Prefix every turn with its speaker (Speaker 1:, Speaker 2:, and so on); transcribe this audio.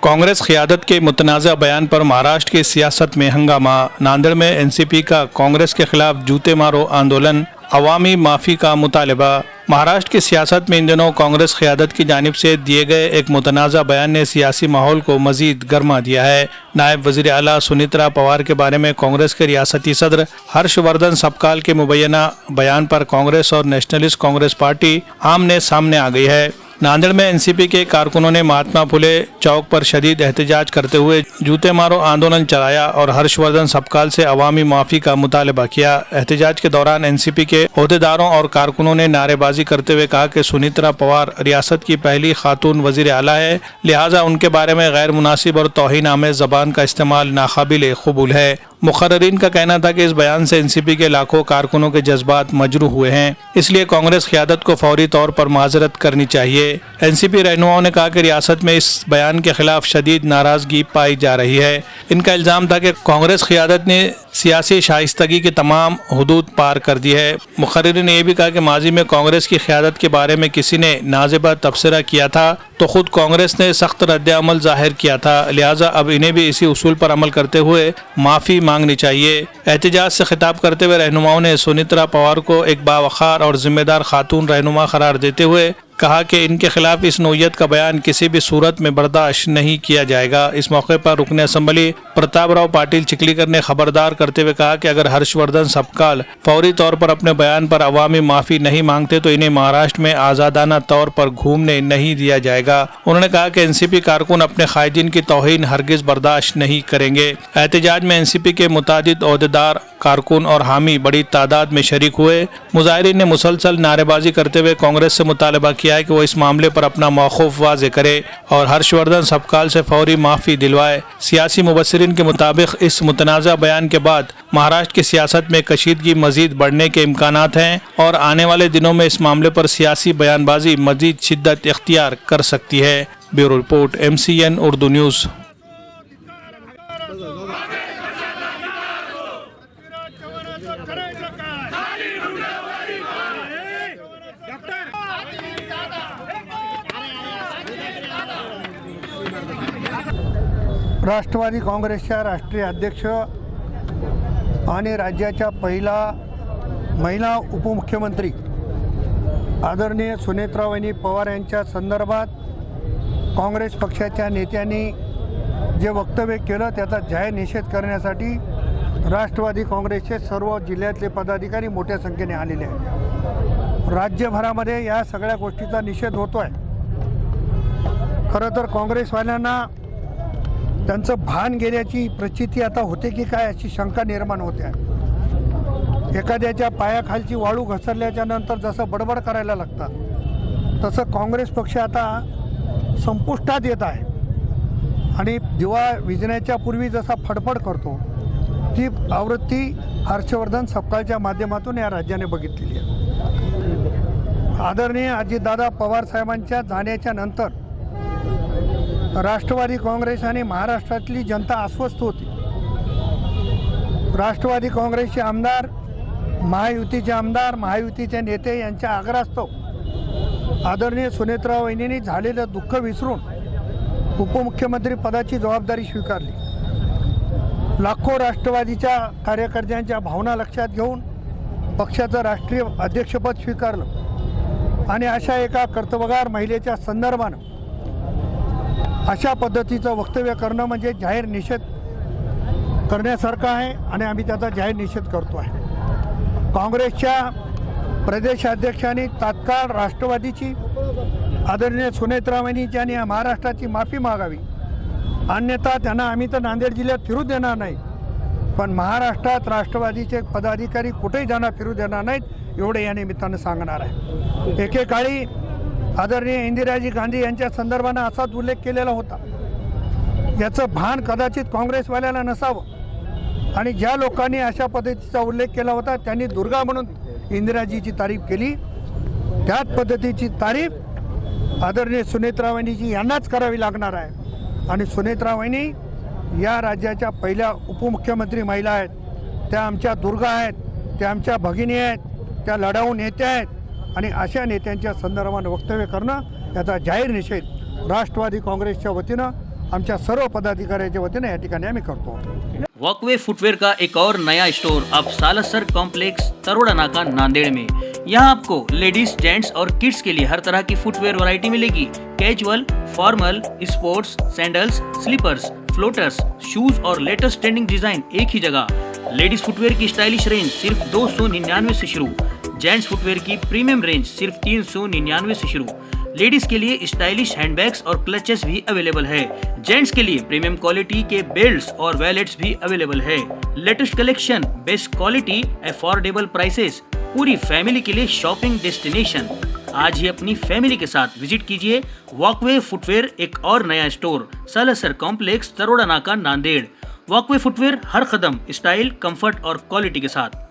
Speaker 1: कांग्रेस क़यादत के मुतनाज़ा बयान पर महाराष्ट्र की सियासत में हंगामा। नांदेड़ में एनसीपी का कांग्रेस के खिलाफ जूते मारो आंदोलन, अवामी माफ़ी का मुतालबा। महाराष्ट्र की सियासत में इन दिनों कांग्रेस क़यादत की जानिब से दिए गए एक मुतनाज़ा बयान ने सियासी माहौल को मज़ीद गर्मा दिया है। नायब वज़ीर आला सुनीत्रा पवार के बारे में कांग्रेस के रियासती सदर हर्षवर्धन सबकाल के मुबैना बयान पर कांग्रेस और नेशनलिस्ट कांग्रेस पार्टी आमने सामने आ गई है। नांदेड़ में एनसीपी के कारकुनों ने महात्मा फुले चौक पर शदीद एहतजाज करते हुए जूते मारो आंदोलन चलाया और हर्षवर्धन सबकाल से अवामी माफ़ी का मुतालबा किया। एहतजाज के दौरान एनसीपी के ओहदेदारों और कारकुनों ने नारेबाजी करते हुए कहा कि सुनीत्रा पवार रियासत की पहली खातून वज़ीर आला है, लिहाजा उनके बारे में गैर मुनासिब और तौहीन आमेज़ ज़बान का इस्तेमाल नाकाबिल कबूल है। मुखर्रिरीन का कहना था कि इस बयान से एनसीपी के लाखों कारकुनों के जज्बात मजरूह हुए हैं, इसलिए कांग्रेस क़यादत को फौरी तौर पर माजरत करनी चाहिए। एनसीपी रहनुमाओं ने कहा कि रियासत में इस बयान के खिलाफ शदीद नाराजगी पाई जा रही है। इनका इल्ज़ाम था कि कांग्रेस क़यादत ने सियासी शाइस्तगी की तमाम हदूद पार कर दी है। मुखर्रिरीन ने यह भी कहा कि माजी में कांग्रेस की क़यादत के बारे में किसी ने नाज़िबा तबसरा किया था तो खुद कांग्रेस ने सख्त रद्द-ए-अमल जाहिर किया था, लिहाजा अब इन्हें भी इसी उसूल पर अमल करते हुए माफ़ी मांगनी चाहिए। एहतजाज से खिताब करते हुए रहनुमाओं ने सुनीत्रा पवार को एक बावखार और जिम्मेदार खातून रहनुमा करार देते हुए कहा कि इनके खिलाफ इस नौयत का बयान किसी भी सूरत में बर्दाश्त नहीं किया जाएगा। इस मौके पर रुकन असम्बली प्रताप राव पाटिल चिखलीकर ने खबरदार करते हुए कहा कि अगर हर्षवर्धन सबकाल फौरी तौर पर अपने बयान पर अवामी माफ़ी नहीं मांगते तो इन्हें महाराष्ट्र में आज़ादाना तौर पर घूमने नहीं दिया जाएगा। उन्होंने कहा कि एनसीपी कारकुन अपने कायदीन की तौहीन हरगिज बर्दाश्त नहीं करेंगे। एहतजाज में एनसीपी के मुतादिद ओहदेदार, कारकुन और हामी बड़ी तादाद में शरीक हुए। मुजाहिरीन ने मुसलसल नारेबाजी करते हुए कांग्रेस से मुतालबा किया है कि वो इस मामले पर अपना मौक़िफ़ वाज़े करे और हर्षवर्धन सबकाल से फौरी माफ़ी दिलवाए। सियासी मुबस्सिरीन के मुताबिक इस मुतनाज़ा बयान के बाद महाराष्ट्र की सियासत में कशीदगी मज़ीद बढ़ने के इम्कानात हैं और आने वाले दिनों में इस मामले पर सियासी बयानबाजी मज़ीद शिद्दत इख्तियार कर सकती है। Bureau report, MCN Urdu news.
Speaker 2: राष्ट्रवादी काँग्रेसच्या राष्ट्रीय अध्यक्ष आणि राज्याच्या पहिला महिला उपमुख्यमंत्री आदरणीय सुनेत्रावहिनी पवार यांच्या संदर्भात काँग्रेस पक्षाच्या नेत्यांनी जे वक्तव्य केलं त्याचा जाहीर निषेध करण्यासाठी राष्ट्रवादी काँग्रेसचे सर्व जिल्ह्यातले पदाधिकारी मोठ्या संख्येने आलेले आहेत। राज्यभरामध्ये या सगळ्या गोष्टीचा निषेध होतो आहे। खरं तर काँग्रेसवाल्यांना त्यांचं भान गेल्याची प्रचिती आता होते की काय अशी शंका निर्माण होते आहे। एखाद्याच्या पायाखालची वाळू घसरल्याच्या नंतर जसं बडबड करायला लागतात तसं काँग्रेस पक्ष आता संपुष्टात येत आहे आणि दिवा विझण्याच्या पूर्वी जसा फडफड करतो ती आवृत्ती हर्षवर्धन सबकालच्या माध्यमातून या राज्याने बघितलेली आहे। आदरणीय अजितदादा पवार साहेबांच्या जाण्याच्या नंतर राष्ट्रवादी काँग्रेस आणि महाराष्ट्रातली जनता अस्वस्थ होती। राष्ट्रवादी काँग्रेसचे आमदार, महायुतीचे आमदार, महायुतीचे नेते यांच्या आग्रहास्तव आदरणीय सुनेत्रा वहिनींनी झालेलं दुःख विसरून उपमुख्यमंत्री पदाची जबाबदारी स्वीकारली। लाखो राष्ट्रवादीच्या कार्यकर्त्यांच्या भावना लक्षात घेऊन पक्षाचं राष्ट्रीय अध्यक्षपद स्वीकारलं आणि अशा एका कर्तबगार महिलेच्या संदर्भानं अशा पद्धतीचं वक्तव्य करणं म्हणजे जाहीर निषेध करण्यासारखं आहे आणि आम्ही त्याचा जाहीर निषेध करतो आहे। काँग्रेसच्या प्रदेशाध्यक्षांनी तात्काळ राष्ट्रवादीची आदरणीय सुनेत्रा वहिनींची आणि महाराष्ट्राची माफी मागावी, अन्यथा त्यांना आम्ही तर नांदेड जिल्ह्यात फिरू देणार नाही, पण महाराष्ट्रात राष्ट्रवादीचे पदाधिकारी कुठेही त्यांना फिरू देणार नाहीत एवढे या निमित्तानं सांगणार आहे। एकेकाळी आदरणीय इंदिराजी गांधी यांच्या संदर्भानं असाच उल्लेख केलेला होता। याचं भान कदाचित काँग्रेसवाल्याला नसावं आणि ज्या लोकांनी अशा पद्धतीचा उल्लेख केला होता त्यांनी दुर्गा म्हणून इंदिराजीची तारीफ केली, त्याच पद्धतीची तारीफ आदरणीय सुनेत्रा वहिनीजी यांनाच करावी लागणार आहे। आणि सुनेत्रा वहिनी या राज्याच्या पहिल्या उपमुख्यमंत्री महिला आहेत, त्या आमच्या दुर्गा आहेत, त्या आमच्या भगिनी आहेत, त्या लढाऊ नेत्या आहेत आणि अशा नेत्यांच्या संदर्भात वक्तव्य करणं याचा जाहीर निषेध राष्ट्रवादी काँग्रेसच्या वतीनं आमच्या सर्व पदाधिकाऱ्याच्या वतीने या ठिकाणी आम्ही करतो.
Speaker 3: वॉकवे फुटवेयर का एक और नया स्टोर अब सालासर कॉम्प्लेक्स तरोड़ा नाका नांदेड़ में. यहाँ आपको लेडीज, जेंट्स और किड्स के लिए हर तरह की फुटवेयर वैरायटी मिलेगी. Casual, formal, sports, sandals, slippers, floaters, shoes और लेटेस्ट ट्रेंडिंग डिजाइन एक ही जगह. लेडीज फुटवेयर की स्टाइलिश रेंज सिर्फ 299 से शुरू. जेंट्स फुटवेयर की प्रीमियम रेंज सिर्फ 399 से शुरू. लेडीज के लिए स्टाइलिश हैंडबैग्स और क्लचेस भी अवेलेबल है. जेंट्स के लिए प्रीमियम क्वालिटी के बेल्ट्स और वैलेट्स भी अवेलेबल है. Latest collection, best quality, affordable prices, पूरी फैमिली के लिए शॉपिंग डेस्टिनेशन. आज ही अपनी फैमिली के साथ विजिट कीजिए वॉकवे फुटवेयर, एक और नया स्टोर, सालासर कॉम्प्लेक्स, तरोड़ा नाका, नांदेड़. वॉकवे फुटवेयर, हर कदम स्टाइल, कंफर्ट और क्वालिटी के साथ.